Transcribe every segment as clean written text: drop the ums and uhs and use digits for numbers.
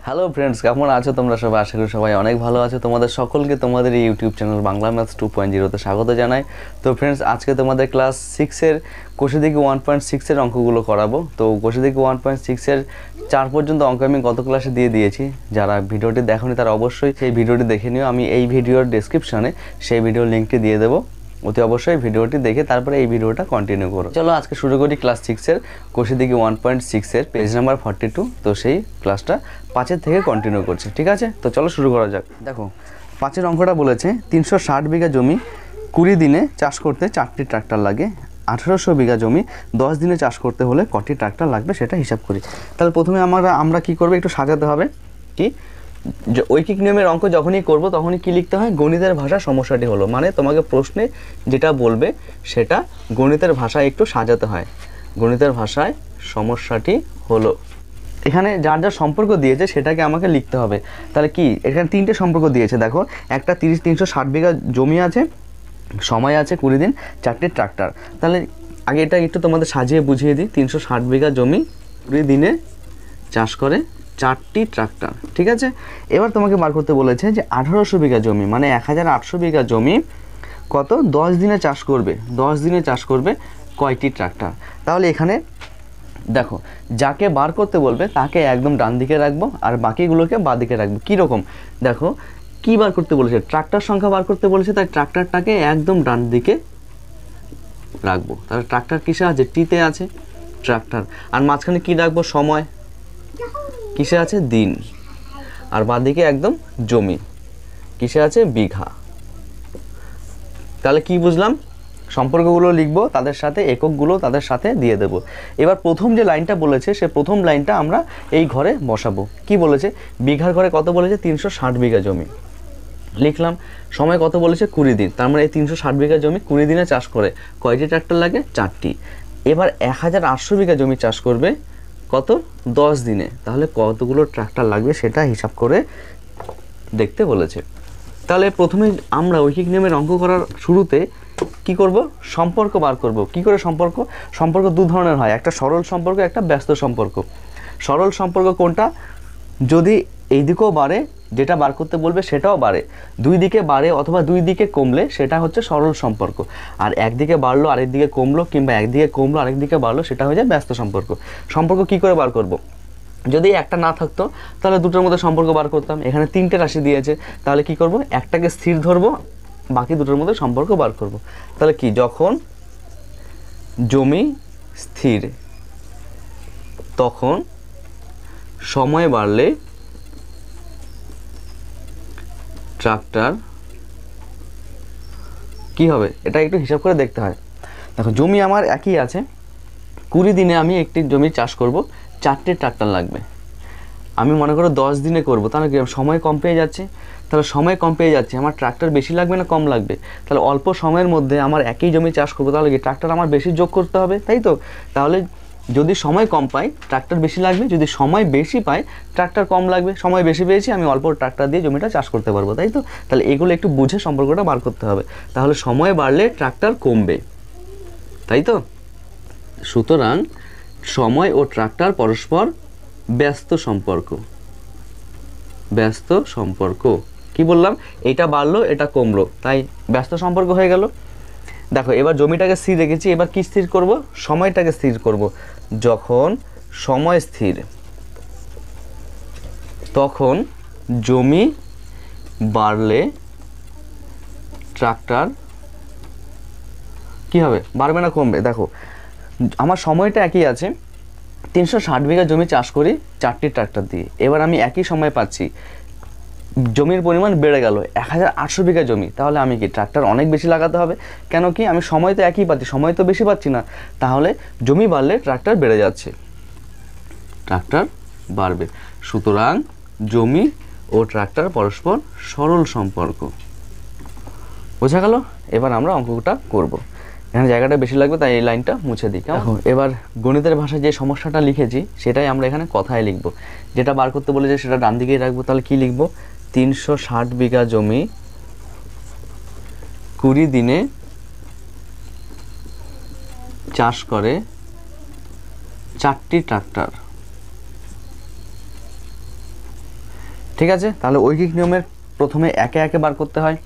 Hello friends, কেমন আছো তোমরা সবাই? আশা করি সবাই অনেক ভালো আছো। তোমাদের সকলকে তোমাদের এই ইউটিউব চ্যানেল বাংলা ম্যাথস 2.0 তে স্বাগত জানাই। তো ফ্রেন্ডস, আজকে তোমাদের ক্লাস 6-এর কোষে দেখি 1.6-এর অঙ্কগুলো করাবো। তো কোষে দেখি 1.6-এর 4 পর্যন্ত অঙ্ক আমি গত ক্লাসে দিয়ে দিয়েছি। যারা ভিডিওটি দেখোনি তারা অবশ্যই সেই ভিডিওটি দেখে নিও। আমি এই ভিডিওর ডেসক্রিপশনে সেই ভিডিওর লিঙ্কটি দিয়ে দেবো। অতি অবশ্যই ভিডিওটি দেখে তারপরে এই ভিডিওটা কন্টিনিউ করো। চলো আজকে শুরু করি ক্লাস 6-এর কোষে দেখি 1.6-এর পেজ নাম্বার 42। তো সেই ক্লাসটা 5-এর থেকে কন্টিনিউ করছে, ঠিক আছে? তো চলো শুরু করা যাক। দেখো 5-এর অঙ্কটা বলেছে 360 বিঘা জমি 20 দিনে চাষ করতে 4টি ট্রাক্টর লাগে। 1800 বিঘা জমি 10 দিনে চাষ করতে হলে কটি ট্রাক্টর লাগবে সেটা হিসাব করি। তাহলে প্রথমে আমরা কি করব, একটু সাজাতে হবে। কি ঐকিক নিয়মের অঙ্ক যখনই করব তখনই কি লিখতে হয়? গণিতের ভাষা সমস্যাটি হলো, মানে তোমাকে প্রশ্নে যেটা বলবে সেটা গণিতের ভাষায় একটু সাজাতে হয়। গণিতের ভাষায় সমস্যাটি হলো, এখানে যার যা সম্পর্ক দিয়েছে সেটাকে আমাকে লিখতে হবে। তাহলে কি এখানে 3টে সম্পর্ক দিয়েছে, দেখো একটা 360 বিঘা জমি আছে, সময় আছে 20 দিন, 4টি ট্রাক্টর। তাহলে আগে এটা একটু তোমাদের সাজিয়ে বুঝিয়ে দিই। 360 বিঘা জমি 20 দিনে চাষ করে 4টি ট্রাক্টর, ঠিক আছে? এবার তোমাকে বার করতে বলেছে যে 1800 বিঘা জমি মানে 1800 বিঘা জমি কত 10 দিনে চাষ করবে। 10 দিনে চাষ করবে কয়টি ট্রাক্টর? তাহলে এখানে দেখো যাকে বার করতে বলবে তাকে একদম ডান দিকে রাখবো আর বাকিগুলোকে বাঁ দিকে রাখবো। কীরকম দেখো, কী বার করতে বলেছে? ট্রাক্টর সংখ্যা বার করতে বলেছে, তাই ট্রাক্টরটাকে একদম ডান দিকে রাখবো। তাহলে ট্রাক্টর কিসে আছে? টিতে আছে ট্রাক্টর। আর মাঝখানে কী রাখবো? সময়। কিসে আছে? দিন। আর বাঁদিকে একদম জমি কিসে আছে? বিঘা। তাহলে কি বুঝলাম? সম্পর্কগুলো লিখবো, তাদের সাথে এককগুলো তাদের সাথে দিয়ে দেব। এবার প্রথম যে লাইনটা বলেছে সে প্রথম লাইনটা আমরা এই ঘরে বসাবো। কি বলেছে? বিঘার ঘরে কত বলেছে? 360 বিঘা জমি লিখলাম। সময় কত বলেছে? 20 দিন। তার মানে এই 360 বিঘা জমি 20 দিনে চাষ করে কয়টি ট্রাক্টর লাগে? 4টি। এবার 1800 বিঘা জমি চাষ করবে কত? 10 দিনে। তাহলে কতগুলো ট্রাক্টর লাগবে সেটা হিসাব করে দেখতে বলেছে। তাহলে প্রথমে আমরা ঐকিক নিয়মের অঙ্ক করার শুরুতে কি করব? সম্পর্ক বার করব। কি করে সম্পর্ক? সম্পর্ক দু ধরনের হয়, একটা সরল সম্পর্ক, একটা ব্যস্ত সম্পর্ক। সরল সম্পর্ক কোনটা? যদি এই দিকেও বাড়ে, যেটা বার করতে বলবে সেটাও বাড়ে, দুই দিকে বাড়ে অথবা দুই দিকে কমলে সেটা হচ্ছে সরল সম্পর্ক। আর একদিকে বাড়লো আরেক দিকে কমলো, কিংবা একদিকে কমলো আরেক দিকে বাড়লো, সেটা হয়ে যায় ব্যস্ত সম্পর্ক। সম্পর্ক কি করে বার করব? যদি একটা না থাকতো তাহলে দুটোর মধ্যে সম্পর্ক বার করতাম। এখানে 3টে রাশি দিয়েছে, তাহলে কি করব? একটাকে স্থির ধরবো, বাকি দুটোর মধ্যে সম্পর্ক বার করব। তাহলে কি, যখন জমি স্থির তখন সময় বাড়লে ট্রাক্টর কি হবে? এটা একটু হিসাব করে দেখতে হয়। দেখো জমি আমার একই আছে, 20 দিনে আমি একটি জমি চাষ করব, 4টে ট্রাক্টর লাগবে। আমি মনে করো 10 দিনে করব, তাহলে কি সময় কম পেয়ে যাচ্ছে? তাহলে সময় কম পেয়ে যাচ্ছে, আমার ট্রাক্টর বেশি লাগবে না কম লাগবে? তাহলে অল্প সময়ের মধ্যে আমার একই জমি চাষ করবো, তাহলে কি ট্রাক্টর আমার বেশি যোগ করতে হবে, তাই তো? তাহলে যদি সময় কম পাই ট্রাক্টর বেশি লাগবে, যদি সময় বেশি পাই ট্রাক্টর কম লাগবে। সময় বেশি পেয়েছি, আমি অল্প ট্রাক্টর দিয়ে জমিটা চাষ করতে পারবো, তাই তো? তাহলে এগুলো একটু বুঝে সম্পর্কটা বার করতে হবে। তাহলে সময় বাড়লে ট্রাক্টর কমবে, তাই তো? সুতরাং সময় ও ট্রাক্টর পরস্পর ব্যস্ত সম্পর্ক। ব্যস্ত সম্পর্ক। কি বললাম? এটা বাড়লো এটা কমলো, তাই ব্যস্ত সম্পর্ক হয়ে গেল। দেখো এবার জমিটাকে স্থির রেখেছি, এবার কি স্থির করব? সময়টাকে স্থির করব। যখন সময় স্থির তখন জমি বাড়লে ট্রাক্টর কি হবে? বাড়বে না কমবে? দেখো আমার সময়টা একই আছে, 360 বিঘা জমি চাষ করি 4টি ট্রাক্টর দিয়ে। এবার আমি একই সময় পাচ্ছি, জমির পরিমাণ বেড়ে গেল 1800 বিঘা জমি। তাহলে আমি কি ট্রাক্টর অনেক বেশি লাগাতে হবে? কেন কি, আমি সময় তো একই পাচ্ছি, সময় তো বেশি পাচ্ছি না। তাহলে জমি বাড়লে ট্রাক্টর বেড়ে যাচ্ছে, ট্রাক্টর বাড়বে। সুতরাং জমি ও ট্রাক্টর পরস্পর সরল সম্পর্ক। বোঝা গেল? এবার আমরা অঙ্কটা করব। এখানে জায়গাটা বেশি লাগবে তাই এই লাইনটা মুছে দিই। দেখো এবার গণিতের ভাষায় যে সমস্যাটা লিখেছি সেটাই আমরা এখানে কথায় লিখব। যেটা বার করতে বলেছে সেটা ডান দিকেই রাখবো। তাহলে কি লিখব? 360 বিঘা জমি 20 দিনে চাষ করে 4টি ট্রাক্টর। ঠিক আছে, তাহলে ঐকিক নিয়মের প্রথমে একে একে বার করতে হয়,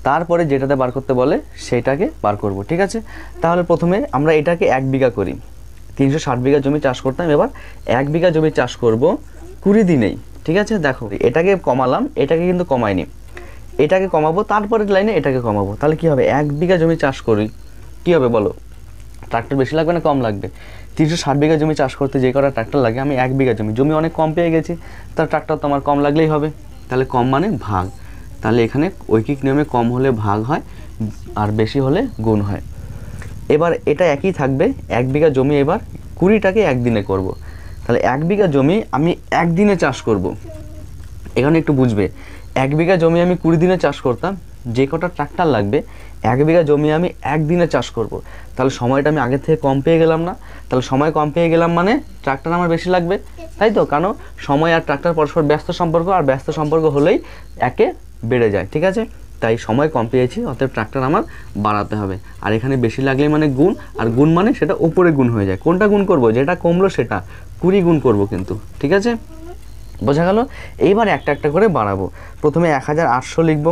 তারপরে যেটাতে বার করতে বলে সেটাকে বার করব। ঠিক আছে, তাহলে প্রথমে আমরা এটাকে 1 বিঘা করি। 360 বিঘা জমি চাষ করতাম, এবার 1 বিঘা জমি চাষ করব 20 দিনেই। ঠিক আছে, দেখো এটাকে কমালাম, এটাকে কিন্তু কমাইনি, এটাকে কমাবো, তারপরের লাইনে এটাকে কমাবো। তাহলে কি হবে, 1 বিঘা জমি চাষ করি, কি হবে বলো, ট্রাক্টর বেশি লাগবে না কম লাগবে? 360 বিঘা জমি চাষ করতে যে কটা ট্রাক্টর লাগে, আমি 1 বিঘা জমি অনেক কম পেয়ে গেছি, তার ট্রাক্টর তো আমার কম লাগলেই হবে। তাহলে কম মানে ভাগ, তাহলে এখানে ঐকিক নিয়মে কম হলে ভাগ হয় আর বেশি হলে গুণ হয়। এবার এটা একই থাকবে, 1 বিঘা জমি এবার 20টাকে একদিনে করব। তাহলে 1 বিঘা জমি আমি একদিনে চাষ করব। এখানে একটু বুঝবে, 1 বিঘা জমি আমি 20 দিনে চাষ করতাম, যে কটা ট্রাক্টর লাগবে 1 বিঘা জমি আমি একদিনে চাষ করব। তাহলে সময়টা আমি আগের থেকে কম পেয়ে গেলাম না? তাহলে সময় কম পেয়ে গেলাম মানে ট্রাক্টর আমার বেশি লাগবে, তাই তো? কারণ সময় আর ট্রাক্টর পরস্পর ব্যস্ত সম্পর্ক, আর ব্যস্ত সম্পর্ক হলেই একে বেড়ে যায়। ঠিক আছে, তাই সময় কম পেয়েছি, অতএব ট্রাক্টর আমার বাড়াতে হবে। আর এখানে বেশি লাগলে মানে গুণ, আর গুণ মানে সেটা উপরে গুণ হয়ে যায়। কোনটা গুণ করব? যেটা কমলো সেটা 20 গুণ করব কিন্তু। ঠিক আছে, বোঝা গেল? এইবার একটা একটা করে বাড়াবো। প্রথমে 1800 লিখব।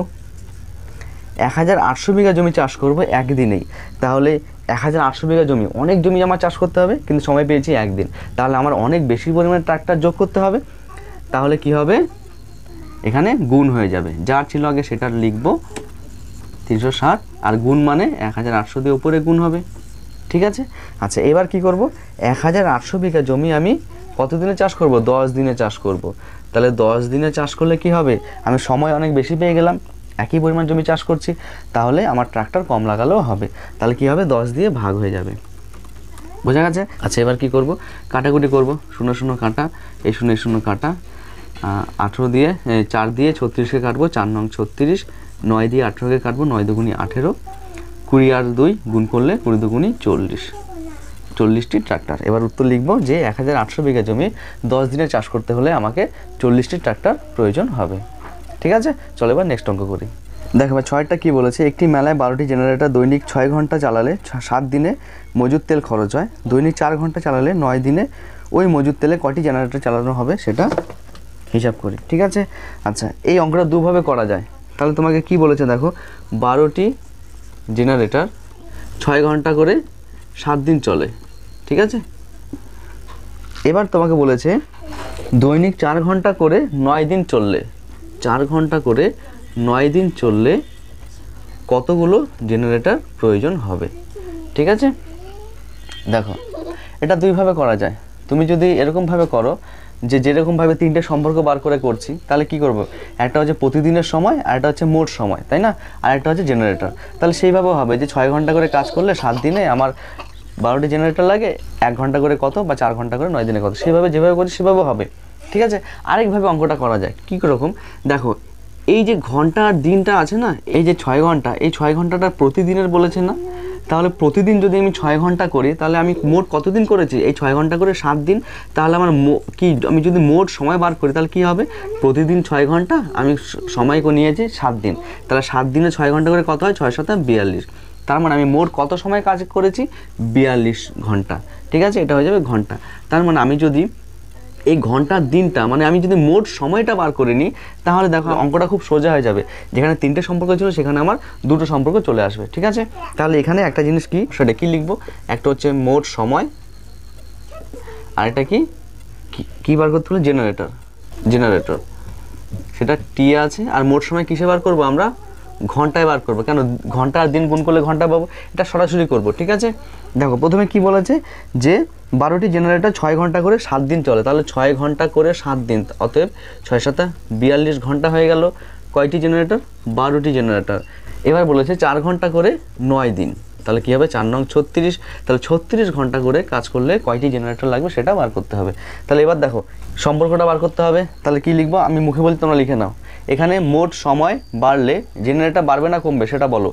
1800 বিঘা জমি চাষ করব একদিনেই। তাহলে 1800 বিঘা জমি, অনেক জমি আমার চাষ করতে হবে, কিন্তু সময় পেয়েছি একদিন। তাহলে আমার অনেক বেশি পরিমাণে ট্রাক্টর যোগ করতে হবে। তাহলে কি হবে, এখানে গুণ হয়ে যাবে, যার ছিল আগে সেটা লিখব 360, আর গুণ মানে 1800 দিয়ে উপরে গুণ হবে। ঠিক আছে, আচ্ছা এবার কি করব, 1800 বিঘা জমি আমি কত দিনে চাষ করব? 10 দিনে চাষ করব। তাহলে 10 দিনে চাষ করলে কি হবে, আমি সময় অনেক বেশি পেয়ে গেলাম, একই পরিমাণ জমি চাষ করছি, তাহলে আমার ট্রাক্টর কম লাগালেও হবে। তাহলে কি হবে, 10 দিয়ে ভাগ হয়ে যাবে। বোঝা গেছে? আচ্ছা এবার কি করব, কাটাকুটি করব। 0 0 কাটা, এই 0 0 কাটা, 18 দিয়ে 4 দিয়ে 36কে কাটবো, 4 নং 36, 9 দিয়ে 18কে কাটবো, 9 দুগুণি 18, 20 আর 2 গুণ করলে 20 দুগুণি 40, 40টি ট্রাক্টর। এবার উত্তর লিখব যে 1800 বিঘা জমি 10 দিনে চাষ করতে হলে আমাকে 40টি ট্রাক্টর প্রয়োজন হবে। ঠিক আছে, চলো এবার নেক্সট অঙ্ক করি। দেখো ভাই 6টা কি বলেছে, একটি মেলায় 12টি জেনারেটর দৈনিক 6 ঘন্টা চালালে 7 দিনে মজুদ তেল খরচ হয়, দৈনিক 4 ঘন্টা চালালে 9 দিনে ওই মজুদ তেলে কয়টি জেনারেটর চালানো হবে সেটা হিসাব করি। ঠিক আছে, আচ্ছা এই অঙ্কটা দুভাবে করা যায়। তাহলে তোমাকে কি বলেছে দেখো, 12টি জেনারেটর 6 ঘন্টা করে 7 দিন চলে। ঠিক আছে, এবার তোমাকে বলেছে দৈনিক 4 ঘন্টা করে 9 দিন চললে, 4 ঘন্টা করে 9 দিন চললে কতগুলো জেনারেটর প্রয়োজন হবে। ঠিক আছে, দেখো এটা দুইভাবে করা যায়। তুমি যদি এরকমভাবে করো যে যেরকমভাবে 3টে সম্পর্ক বার করে করছি, তাহলে কি করব, একটা হচ্ছে প্রতিদিনের সময়, আর একটা হচ্ছে মোট সময়, তাই না, আর একটা হচ্ছে জেনারেটর। তাহলে সেইভাবেও হবে যে 6 ঘন্টা করে কাজ করলে 7 দিনে আমার 12টি জেনারেটর লাগে, 1 ঘন্টা করে কত, বা 4 ঘন্টা করে 9 দিনে কত, সেভাবে যেভাবে করছি সেভাবেও হবে। ঠিক আছে, আরেকভাবে অঙ্কটা করা যায়। কী রকম, দেখো এই যে ঘন্টা আর দিনটা আছে না, এই যে 6 ঘন্টা, এই 6 ঘন্টাটা প্রতিদিনের বলেছে না, তাহলে প্রতিদিন যদি আমি 6 ঘন্টা করি, তাহলে আমি মোট কতদিন করেছি, এই 6 ঘন্টা করে 7 দিন। তাহলে আমার আমি যদি মোট সময় বার করি, তাহলে কি হবে, প্রতিদিন 6 ঘন্টা, আমি সময় নিয়েছি 7 দিন, তাহলে 7 দিনে 6 ঘন্টা করে কত হয়, 6 7 42, তার মানে আমি মোট কত সময় কাজ করেছি, 42 ঘন্টা। ঠিক আছে, এটা হয়ে যাবে ঘন্টা। তার মানে আমি যদি এই ঘন্টার দিনটা, মানে আমি যদি মোট সময়টা বার করে নিই, তাহলে দেখো অঙ্কটা খুব সোজা হয়ে যাবে। যেখানে 3টে সম্পর্ক ছিল সেখানে আমার 2টো সম্পর্ক চলে আসবে। ঠিক আছে, তাহলে এখানে একটা জিনিস কি, সেটা কি লিখবো, একটা হচ্ছে মোট সময়, আর এটা কি বার করতে হলো, জেনারেটর, সেটা টি আছে। আর মোট সময় কিসে বার করব, আমরা ঘন্টায় বার করব। কেন, ঘন্টা আর দিন গুণ করলে ঘন্টা পাবো, এটা সরাসরি করব। ঠিক আছে, দেখো প্রথমে কি বলেছে যে 12টি জেনারেটর 6 ঘন্টা করে 7 দিন চলে, তাহলে 6 ঘন্টা করে 7 দিন, অতএব 6 7 42 ঘন্টা হয়ে গেল। কয়টি জেনারেটর, 12টি জেনারেটর। এবার বলেছে 4 ঘন্টা করে 9 দিন, তাহলে কী হবে, 4 নং 36, তাহলে 36 ঘন্টা করে কাজ করলে কয়টি জেনারেটর লাগবে সেটা বার করতে হবে। তাহলে এবার দেখো সম্পর্কটা বার করতে হবে। তাহলে কি লিখবো, আমি মুখে বলি, তোমরা লিখে নাও। এখানে মোট সময় বাড়লে জেনারেটর বাড়বে না কমবে সেটা বলো।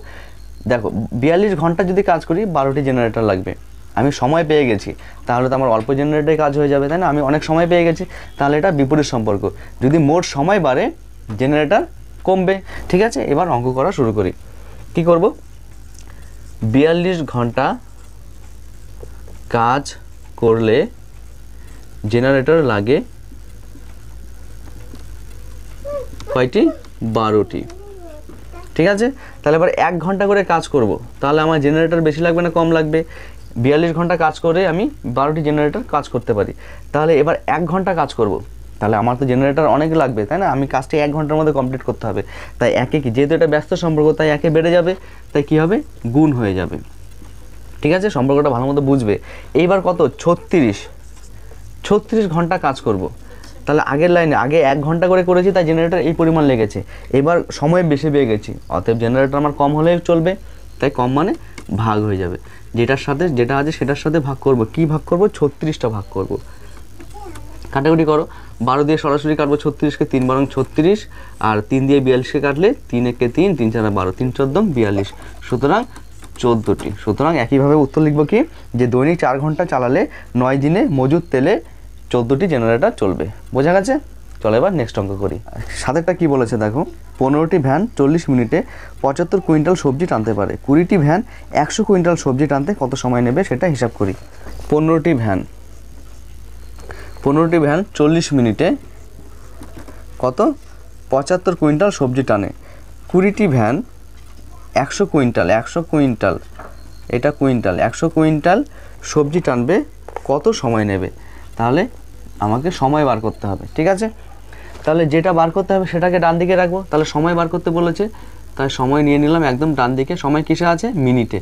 দেখো 42 ঘন্টা যদি কাজ করি 12টি জেনারেটর লাগবে, আমি সময় পেয়ে গেছি, তাহলে তো আমার অল্প জেনারেটরে কাজ হয়ে যাবে, তাই না, আমি অনেক সময় পেয়ে গেছি, তাহলে এটা বিপরীত সম্পর্ক। যদি মোট সময় বাড়ে জেনারেটর কমবে। ঠিক আছে, এবার অঙ্ক করা শুরু করি। কি করব, 42 ঘন্টা কাজ করলে জেনারেটর লাগে কয়টি? 12টি। ঠিক আছে, তাহলে এবার 1 ঘন্টা করে কাজ করব, তাহলে আমার জেনারেটর বেশি লাগবে না কম লাগবে? 42 ঘন্টা কাজ করে আমি 12টি জেনারেটর কাজ করতে পারি। তাহলে এবার 1 ঘন্টা কাজ করব, তাহলে আমার তো জেনারেটর অনেক লাগবে, তাই না? আমি কাজটি 1 ঘন্টার মধ্যে কমপ্লিট করতে হবে। তাই একে কি, যেহেতু এটা ব্যস্ত সম্পর্ক, তাই একে বেড়ে যাবে, তাই কি হবে? গুণ হয়ে যাবে। ঠিক আছে, সম্পর্কটা ভালো মতো বুঝবে। এইবার কত? 36 ঘন্টা কাজ করব। তাহলে আগের লাইনে আগে 1 ঘন্টা করে করেছি, তাই জেনারেটর এই পরিমাণ লেগেছে। এবার সময় বেশি পেয়ে গেছি, অতএব জেনারেটর আমার কম হলেও চলবে, তাই কম মানে ভাগ হয়ে যাবে। যেটার সাথে যেটা আছে সেটার সাথে ভাগ করব। কি ভাগ করব? 36টা ভাগ করব। কাটাকুটি করো, 12 দিয়ে সরাসরি কাটবো 36কে, 3 বারং 36, আর 3 দিয়ে 42কে কাটলে 3 একে 3, 3 4 12, 3 14 42, সুতরাং 14টি। সুতরাং একইভাবে উত্তর লিখব কি, যে দৈনিক 4 ঘন্টা চালালে 9 দিনে মজুদ তেলে 14টি জেনারেটর চলবে। বোঝা গেছে? চলো এবার নেক্সট অঙ্ক করি। সাথেরটা কি বলেছে দেখো, 15টি ভ্যান 40 মিনিটে 75 কুইন্টাল সবজি টানতে পারে। 20টি ভ্যান 100 কুইন্টাল সবজি টানতে কত সময় নেবে সেটা হিসাব করি। 15টি ভ্যান 40 মিনিটে কত? 75 কুইন্টাল সবজি টানে। 20টি ভ্যান 100 কুইন্টাল, এটা কুইন্টাল, 100 কুইন্টাল সবজি টানবে, কত সময় নেবে? তাহলে আমাকে সময় বার করতে হবে। ঠিক আছে, তাহলে যেটা বার করতে হবে সেটাকে ডান দিকে রাখবো। তাহলে সময় বার করতে বলেছে, তাই সময় নিয়ে নিলাম একদম ডান দিকে। সময় কিসে আছে? মিনিটে।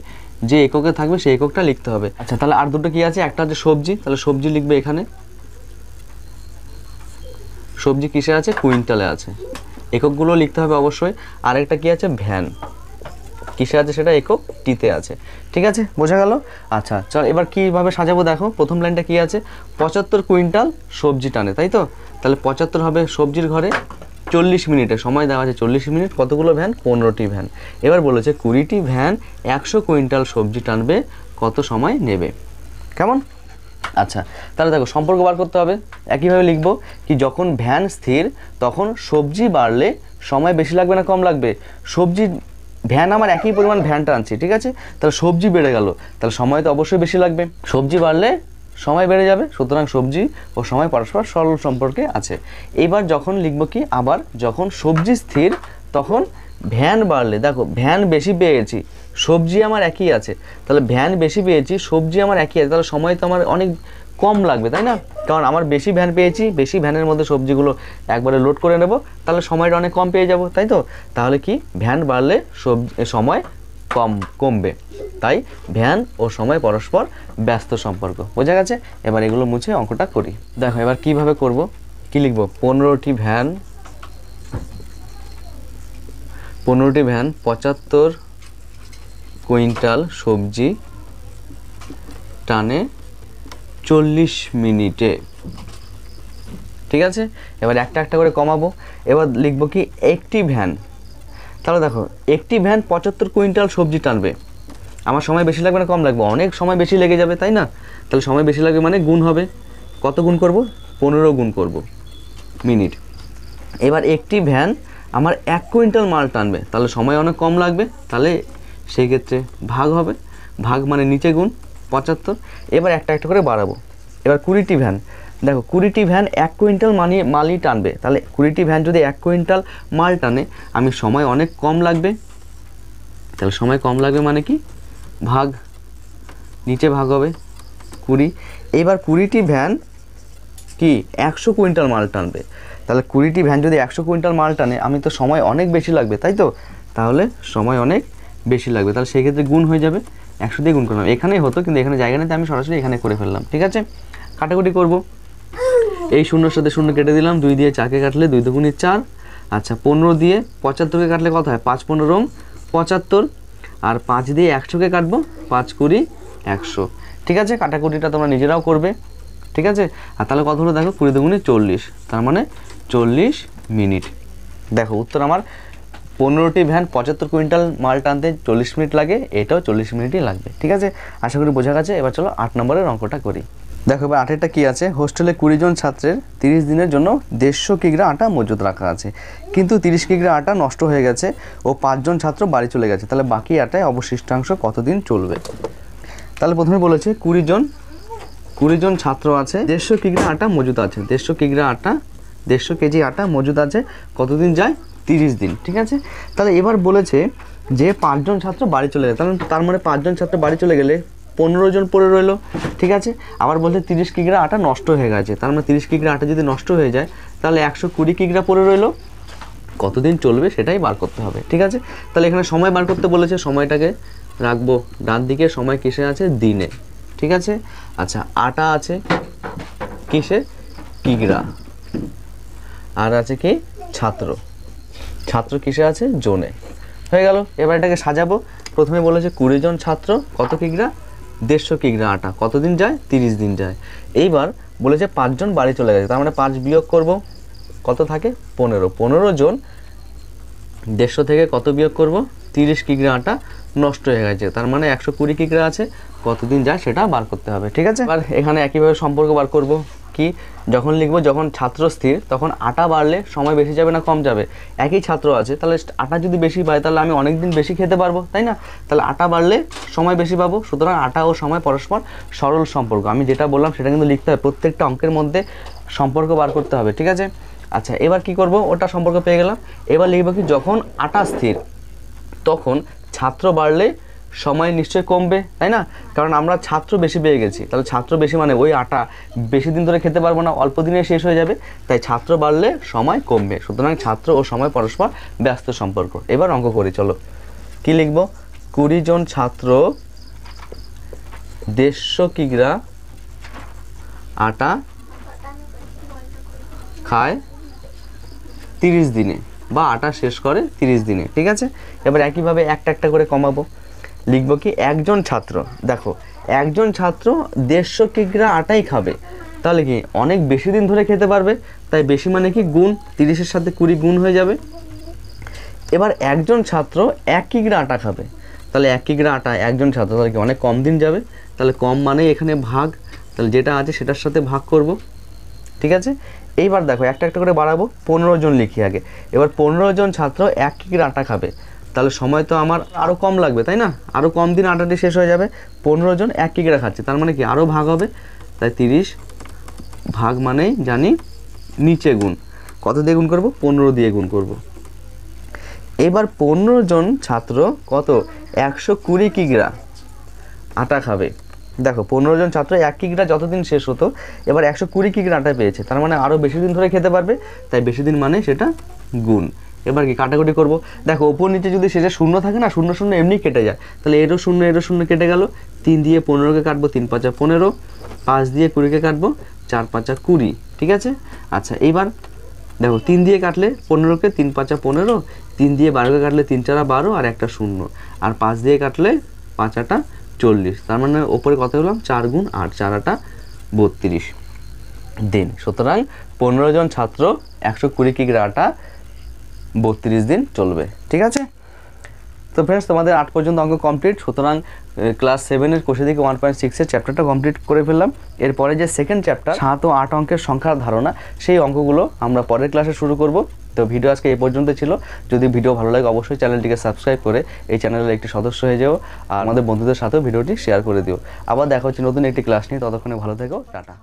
যে এককে থাকবে সেই এককটা লিখতে হবে। আচ্ছা, তাহলে আর দুটো কি আছে? একটা হচ্ছে সবজি, তাহলে সবজি লিখবে এখানে। সবজি কিসে আছে? কুইন্টালে আছে। এককগুলো লিখতে হবে অবশ্যই। আরেকটা কি আছে? ভ্যান। কিসে আছে সেটা? একক টিতে আছে। ঠিক আছে, বোঝা গেল? আচ্ছা চল এবার কীভাবে সাজাবো দেখো। প্রথম লাইনটা কি আছে? 75 কুইন্টাল সবজি টানে, তাই তো? তাহলে 75 হবে সবজির ঘরে, 40 মিনিটে সময় দেওয়া আছে 40 মিনিট। কতগুলো ভ্যান? 15টি ভ্যান। এবার বলেছে 20টি ভ্যান 100 কুইন্টাল সবজি টানবে, কত সময় নেবে? কেমন? আচ্ছা, তাহলে দেখো সম্পর্ক বার করতে হবে। একইভাবে লিখব কি, যখন ভ্যান স্থির তখন সবজি বাড়লে সময় বেশি লাগবে না কম লাগবে? সবজি ভ্যান আমার একই পরিমাণ ভ্যান টানছি, ঠিক আছে? তাহলে সবজি বেড়ে গেল, তাহলে সময় তো অবশ্যই বেশি লাগবে। সবজি বাড়লে সময় বেড়ে যাবে, সুতরাং সবজি ও সময় পরস্পর সরল সম্পর্কে আছে। এইবার যখন লিখব কি, আবার যখন সবজি স্থির তখন ভ্যান বাড়লে, দেখো ভ্যান বেশি পেয়েছি, সবজি আমার একই আছে, তাহলে ভ্যান বেশি পেয়েছি, সবজি আমার একই আছে, তাহলে সময় তো আমার অনেক কম লাগবে, তাই না? কারণ আমার বেশি ভ্যান পেয়েছি, বেশি ভ্যানের মধ্যে সবজিগুলো একবারে লোড করে নেব, তাহলে সময়টা অনেক কম পেয়ে যাব, তাই তো? তাহলে কি, ভ্যান বাড়লে সময় কমবে, তাই ভ্যান ও সময় পরস্পর ব্যস্ত সম্পর্ক। বোঝা গেছে? এবার এগুলো মুছে অঙ্কটা করি। দেখো এবার কিভাবে করব, কি লিখব? 15টি ভ্যান 75 কুইন্টাল সবজি টানে 40 মিনিটে। ঠিক আছে, এবার একটা একটা করে কমাবো। এবার লিখব কি, একটি ভ্যান। তাহলে দেখো একটি ভ্যান 75 কুইন্টাল সবজি টানবে, আমার সময় বেশি লাগবে না কম লাগবে? অনেক সময় বেশি লেগে যাবে, তাই না? তাহলে সময় বেশি লাগবে মানে গুণ হবে। কত গুণ করব? 15 গুণ করব মিনিট। এবার একটি ভ্যান আমার 1 কুইন্টাল মাল টানবে, তাহলে সময় অনেক কম লাগবে, তাহলে সেই ক্ষেত্রে ভাগ হবে। ভাগ মানে নিচে গুণ 75। এবার একটা একটা করে বাড়াবো। এবার 20টি ভ্যান, দেখো 20টি ভ্যান 1 কুইন্টাল মালই টানবে, তাহলে 20টি ভ্যান যদি 1 কুইন্টাল মাল টানে, আমি সময় অনেক কম লাগবে, তাহলে সময় কম লাগবে মানে কি, ভাগ, নিচে ভাগ হবে 20। এবার 20টি ভ্যান কি 100 কুইন্টাল মাল টানবে, তাহলে 20টি ভ্যান যদি 100 কুইন্টাল মাল টানে, আমি তো সময় অনেক বেশি লাগবে, তাই তো? তাহলে সময় অনেক বেশি লাগবে, তাহলে সেই ক্ষেত্রে গুণ হয়ে যাবে, 100 দিয়ে গুণ করলাম। এখানেই হতো কিন্তু এখানে জায়গা নেই, আমি সরাসরি এখানে করে ফেললাম। ঠিক আছে, কাটাকুটি করব। এই শূন্যর সাথে শূন্য কেটে দিলাম, 2 দিয়ে 4কে কাটলে 2 দুগুণে 4। আচ্ছা, 15 দিয়ে 75কে কাটলে কত হয়? 5 15 75। আর 5 দিয়ে 100কে কাটবো, 5 20 100। ঠিক আছে, কাটাকুটিটা তোমরা নিজেরাও করবে। ঠিক আছে, আর তাহলে কত হলো দেখো, 20 দুগুণে 40, তার মানে 40 মিনিট। দেখো উত্তর আমার 15টি ভ্যান 75 কুইন্টাল মাল টানতে 40 মিনিট লাগে, এটাও 40 মিনিটই লাগবে। ঠিক আছে, আশা করি বোঝা গেছে। এবার চলো 8 নম্বরের অঙ্কটা করি। দেখো এবার 8এরটা কি আছে, হোস্টেলে 20 জন ছাত্রের 30 দিনের জন্য 150 কিগ্রা আটা মজুদ রাখা আছে, কিন্তু 30 কিগ্রা আটা নষ্ট হয়ে গেছে ও 5 জন ছাত্র বাড়ি চলে গেছে, তাহলে বাকি আটায় অবশিষ্টাংশ কতদিন চলবে? তাহলে প্রথমে বলেছে 20 জন ছাত্র আছে, 150 কিগ্রা আটা মজুদ আছে, 150 কিগ্রা আটা 150 কেজি আটা মজুদ আছে, কতদিন যায়? 30 দিন। ঠিক আছে, তাহলে এবার বলেছে যে 5 জন ছাত্র বাড়ি চলে যায়, তার মানে 5 জন ছাত্র বাড়ি চলে গেলে 15 জন পড়ে রইলো। ঠিক আছে, আবার বলতে 30 কিগ্রা আটা নষ্ট হয়ে গেছে, তার মানে 30 কিগ্রা আটা যদি নষ্ট হয়ে যায় তাহলে 120 কিগ্রা পড়ে রইলো, কতদিন চলবে সেটাই বার করতে হবে। ঠিক আছে, তাহলে এখানে সময় বার করতে বলেছে, সময়টাকে রাখবো ডান দিকে, সময় কিসে আছে? দিনে। ঠিক আছে, আচ্ছা আটা আছে কিসে? কিগ্রা। আর আছে কি? ছাত্র। ছাত্র কিসে আছে? জোনে। হয়ে গেল। এবার এটাকে সাজাবো। প্রথমে বলেছে 20 জন ছাত্র, কত কিগ্রা? 150 কিগ্রা আটা, কতদিন যায়? 30 দিন যায়। এইবার বলেছে 5 জন বাড়ি চলে গেছে, তার মানে 5 বিয়োগ করব, কত থাকে? 15 জন 150 থেকে কত বিয়োগ করব? 30 কিগ্রা আটা নষ্ট হয়ে গেছে, তার মানে 120 কিগ্রা আছে, কতদিন যায় সেটা বার করতে হবে। ঠিক আছে, আর এখানে একইভাবে সম্পর্ক বার করব কি, যখন লিখবো যখন ছাত্র স্থির তখন আটা বাড়লে সময় বেশি যাবে না কম যাবে? একই ছাত্র আছে, তাহলে আটা যদি বেশি পায় তাহলে আমি অনেক দিন বেশি খেতে পারবো, তাই না? তাহলে আটা বাড়লে সময় বেশি পাবো, সুতরাং আটা ও সময় পরস্পর সরল সম্পর্ক। আমি যেটা বললাম সেটা কিন্তু লিখতে হবে, প্রত্যেকটা অঙ্কের মধ্যে সম্পর্ক বার করতে হবে। ঠিক আছে, আচ্ছা এবার কি করব? ওটা সম্পর্ক পেয়ে গেলাম। এবার লিখবো কি, যখন আটা স্থির তখন ছাত্র বাড়লে সময় নিশ্চয়ই কমবে, তাই না? কারণ আমরা ছাত্র বেশি পেয়ে গেছি, তাহলে ছাত্র বেশি মানে ওই আটা বেশি দিন ধরে খেতে পারবো না, অল্প দিনে শেষ হয়ে যাবে, তাই ছাত্র বাড়লে সময় কমবে, সুতরাং ছাত্র ও সময় পরস্পর ব্যস্ত সম্পর্ক। এবার অঙ্ক করি, চলো কি লিখব? 20 জন ছাত্র 150 কিগ্রা আটা খায় 30 দিনে, বা আটা শেষ করে 30 দিনে। ঠিক আছে, এবার একইভাবে একটা একটা করে কমাবো। লিখবো কি, একজন ছাত্র, দেখো একজন ছাত্র 150 কিগ্রা আটাই খাবে, তাহলে কি অনেক বেশি দিন ধরে খেতে পারবে, তাই বেশি মানে কি গুণ, 30-এর সাথে 20 গুণ হয়ে যাবে। এবার একজন ছাত্র 1 কিগ্রা আটা খাবে, তাহলে 1 কিগ্রা আটা একজন ছাত্র, তাহলে কি অনেক কম দিন যাবে, তাহলে কম মানে এখানে ভাগ, তাহলে যেটা আছে সেটার সাথে ভাগ করব। ঠিক আছে, এইবার দেখো একটা একটা করে বাড়াবো, 15 জন লিখি আগে। এবার 15 জন ছাত্র 1 কিগ্রা আটা খাবে, তাহলে সময় তো আমার আরও কম লাগবে, তাই না? আরও কম দিন আটাটি শেষ হয়ে যাবে। 15 জন 1 কিগ্রা খাচ্ছে, তার মানে কি আরও ভাগ হবে, তাই 30 ভাগ মানেই জানি নিচে গুণ, কত দিয়ে গুণ করব? 15 দিয়ে গুণ করব। এবার 15 জন ছাত্র কত? 120 কিগ্রা আটা খাবে। দেখো 15 জন ছাত্র 1 কিগ্রা যতদিন শেষ হতো, এবার 120 কিগ্রা আটা পেয়েছে, তার মানে আরও বেশি দিন ধরে খেতে পারবে, তাই বেশি দিন মানে সেটা গুণ। এবার কি কাটাকুটি করব, দেখো ওপর নিচে যদি শেষে শূন্য থাকে না, শূন্য শূন্য এমনি কেটে যায়, তাহলে এরও শূন্য কেটে গেল, 3 দিয়ে 15কে কাটবো, 3 5 15, 5 দিয়ে 20কে কাটবো, 4 5 20। ঠিক আছে, আচ্ছা এইবার দেখো 3 দিয়ে কাটলে 15কে, 3 5 15, 3 দিয়ে 12কে কাটলে 3 4 12 আর একটা শূন্য, আর 5 দিয়ে কাটলে 5 8 40, তার মানে ওপরে কত হলাম? 4 গুণ 8, 4 8 32 দিন। সুতরাং 15 জন ছাত্র 120 কিগ্রা আটা 32 দিন চলবে। ঠিক আছে, তো ফ্রেন্ডস তোমাদের 8 পর্যন্ত অঙ্ক কমপ্লিট। সুতরাং ক্লাস 7-এর কোষে থেকে 1.6-এর চ্যাপ্টারটা কমপ্লিট করে ফেললাম। এরপরে যে সেকেন্ড চ্যাপ্টার 7 ও 8 অঙ্কের সংখ্যার ধারণা, সেই অঙ্কগুলো আমরা পরের ক্লাসে শুরু করব। তো ভিডিও আজকে এই পর্যন্ত ছিল। যদি ভিডিও ভালো লাগে অবশ্যই চ্যানেলটিকে সাবস্ক্রাইব করে এই চ্যানেলের একটি সদস্য হয়ে যাও, আর আমাদের বন্ধুদের সাথেও ভিডিওটি শেয়ার করে দিও। আবার দেখা হচ্ছে নতুন একটি ক্লাস নিয়ে, ততক্ষণে ভালো থেকো, টাটা।